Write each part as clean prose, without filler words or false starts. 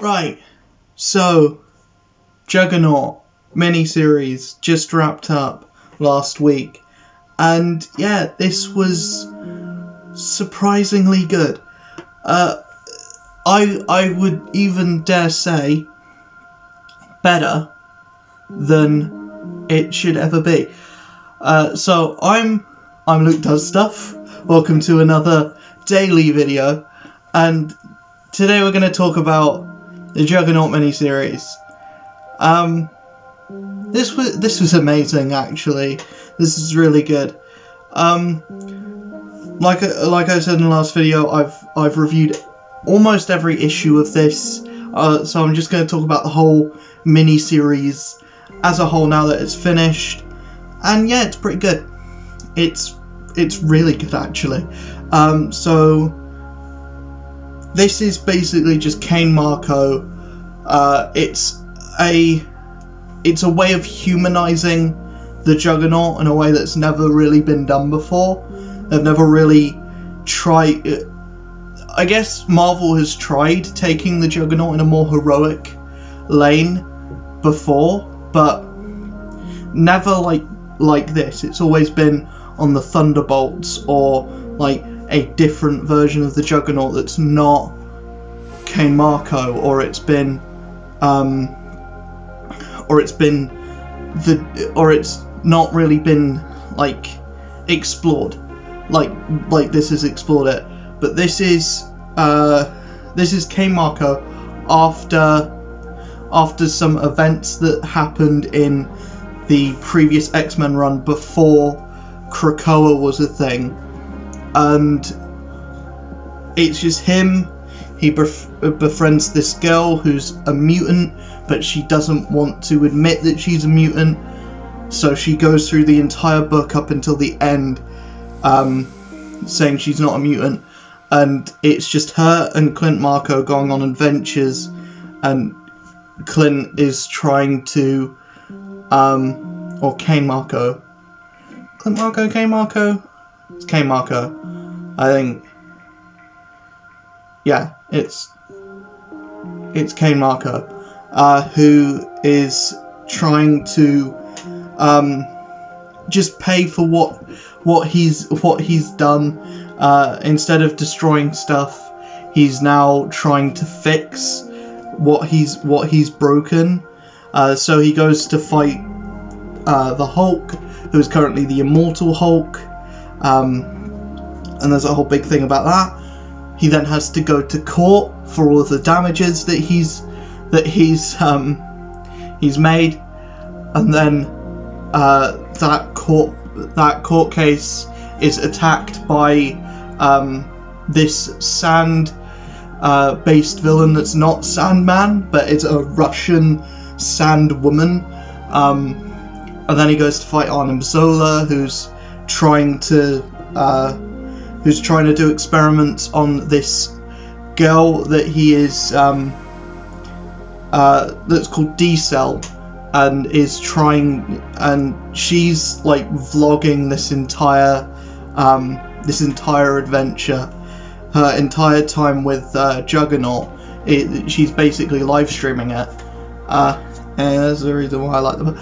Right, so Juggernaught miniseries just wrapped up last week, and yeah, this was surprisingly good. I would even dare say better than it should ever be. So I'm Luke Does Stuff. Welcome to another daily video, and today we're going to talk about the Juggernaught miniseries. This was amazing, actually. This is really good. Like I said in the last video, I've reviewed almost every issue of this. So I'm just going to talk about the whole miniseries as a whole now that it's finished. And yeah, it's pretty good. It's really good, actually. So this is basically just Kane Marco. It's a way of humanizing the Juggernaut in a way that's never really been done before. They've never really tried. I guess Marvel has tried taking the Juggernaut in a more heroic lane before, but never like this. It's always been on the Thunderbolts or like a different version of the Juggernaut that's not Kane Marco, or it's not really been like explored like this has explored it. But this is Kane Marco after some events that happened in the previous X-Men run before Krakoa was a thing, and it's just him. He befriends this girl who's a mutant, but she doesn't want to admit that she's a mutant, so she goes through the entire book up until the end saying she's not a mutant, and it's just her and Clint Marco going on adventures, and Clint is trying to or Kane Marco. Clint Marco, Kane Marco? It's Kane Marco, I think. Yeah, it's Kane Marco, who is trying to just pay for what he's done. Instead of destroying stuff, he's now trying to fix what he's broken. So he goes to fight the Hulk, who is currently the Immortal Hulk, and there's a whole big thing about that. He then has to go to court for all of the damages that he's made, and then that court case is attacked by this sand based villain that's not Sandman, but it's a Russian sand woman. And then he goes to fight Arnim Zola, who's trying to do experiments on this girl that he is that's called D-Cell, and is trying, and she's like vlogging this entire adventure, her entire time with Juggernaught. She's basically live streaming it, and that's the reason why I like them.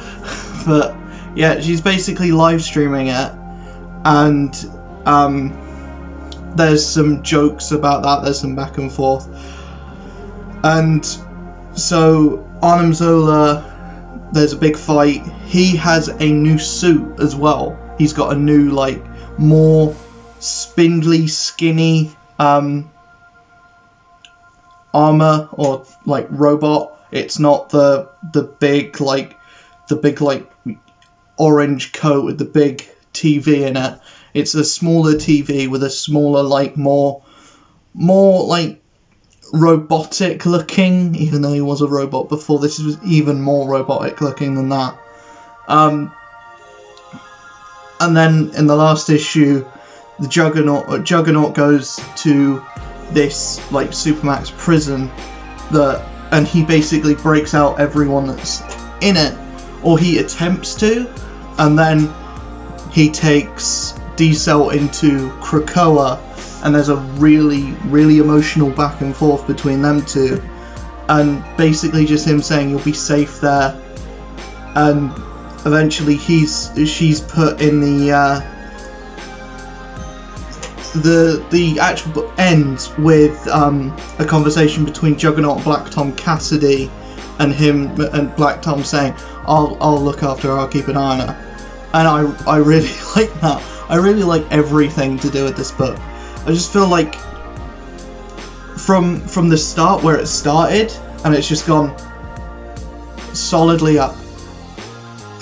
But yeah, she's basically live streaming it, and there's some jokes about that, there's some back and forth. And so Arnim Zola, there's a big fight. He has a new suit as well. He's got a new, like, more spindly, skinny armor, or like robot. It's not the big orange coat with the big TV in it. It's a smaller TV with a smaller, like, more like robotic looking, even though he was a robot before. This was even more robotic looking than that. And then in the last issue, the Juggernaut goes to this like Supermax prison, and he basically breaks out everyone that's in it, or he attempts to, and then he takes D-Cell into Krakoa, and there's a really, really emotional back and forth between them two. and basically just him saying you'll be safe there, and eventually she's put in the actual book ends with a conversation between Juggernaught and Black Tom Cassidy, and him and Black Tom saying, I'll look after her, I'll keep an eye on her. And I really like that. I really like everything to do with this book. I just feel like from the start where it started, and it's just gone solidly up.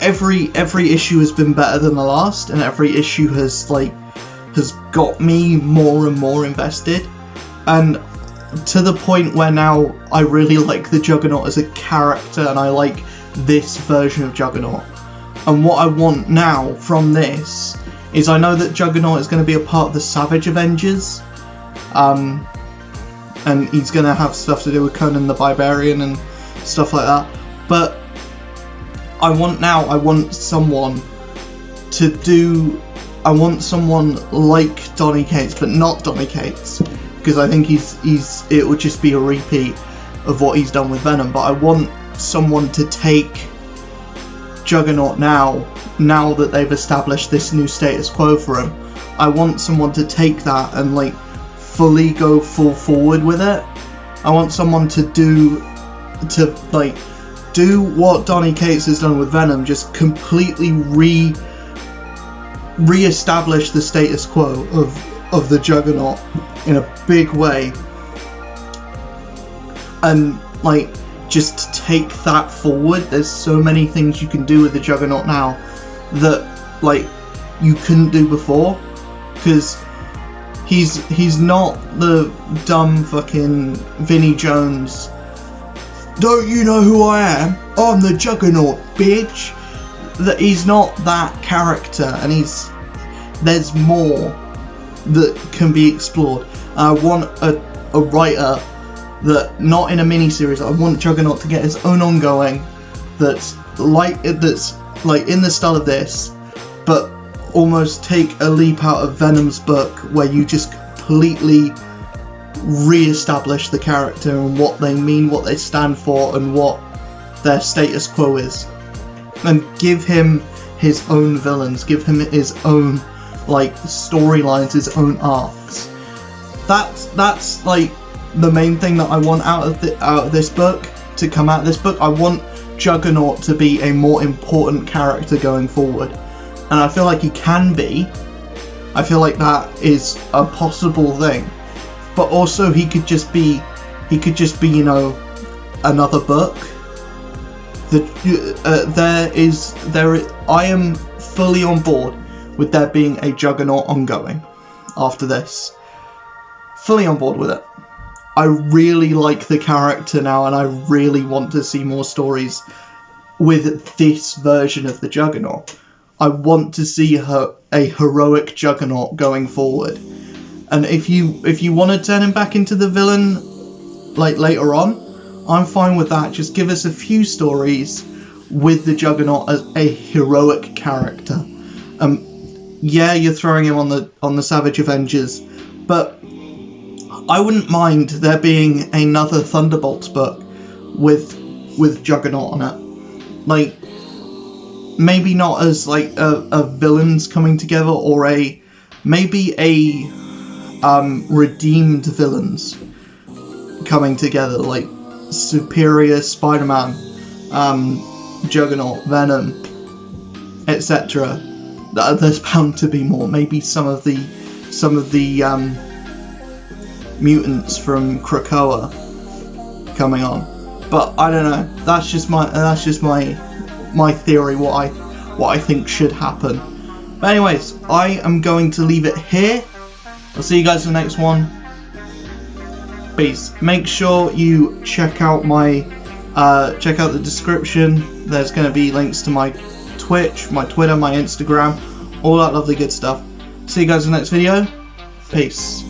Every issue has been better than the last, and every issue has got me more and more invested, and to the point where now I really like the Juggernaut as a character, and I like this version of Juggernaut. And what I want now from this is, I know that Juggernaught is going to be a part of the Savage Avengers, and he's going to have stuff to do with Conan the Barbarian and stuff like that, but I want someone like Donny Cates, but not Donny Cates, because I think it would just be a repeat of what he's done with Venom. But I want someone to take Juggernaut now that they've established this new status quo for him. I want someone to take that and fully go full forward with it. I want someone to do what Donny Cates has done with Venom, just completely re-establish the status quo of the Juggernaut in a big way, and just take that forward. There's so many things you can do with the Juggernaut now that you couldn't do before, because he's not the dumb fucking Vinnie Jones, don't you know who I am? I'm the Juggernaut, bitch. That he's not that character, and there's more that can be explored. I want a writer that, not in a miniseries, I want Juggernaut to get his own ongoing that's in the style of this, but almost take a leap out of Venom's book, where you just completely re-establish the character and what they mean, what they stand for, and what their status quo is, and give him his own villains, give him his own storylines, his own arcs. That's the main thing that I want out of this book, to come out of this book. I want Juggernaut to be a more important character going forward, and I feel like he can be. I feel like that is a possible thing, but also he could just be another book. I am fully on board with there being a Juggernaut ongoing after this. Fully on board with it. I really like the character now, and I really want to see more stories with this version of the Juggernaut. I want to see a heroic Juggernaut going forward. And if you want to turn him back into the villain later on, I'm fine with that. Just give us a few stories with the Juggernaut as a heroic character. Yeah, you're throwing him on the Savage Avengers, but I wouldn't mind there being another Thunderbolts book with Juggernaut on it. Maybe not as a villains coming together, or maybe redeemed villains coming together, Superior Spider-Man, Juggernaut, Venom, etc. There's bound to be more. Maybe some of the mutants from Krakoa coming on, but I don't know. That's just my theory. What I think should happen. But anyways, I am going to leave it here. I'll see you guys in the next one. Peace. Make sure you check out the description. There's going to be links to my Twitch, my Twitter, my Instagram, all that lovely good stuff. See you guys in the next video. Peace.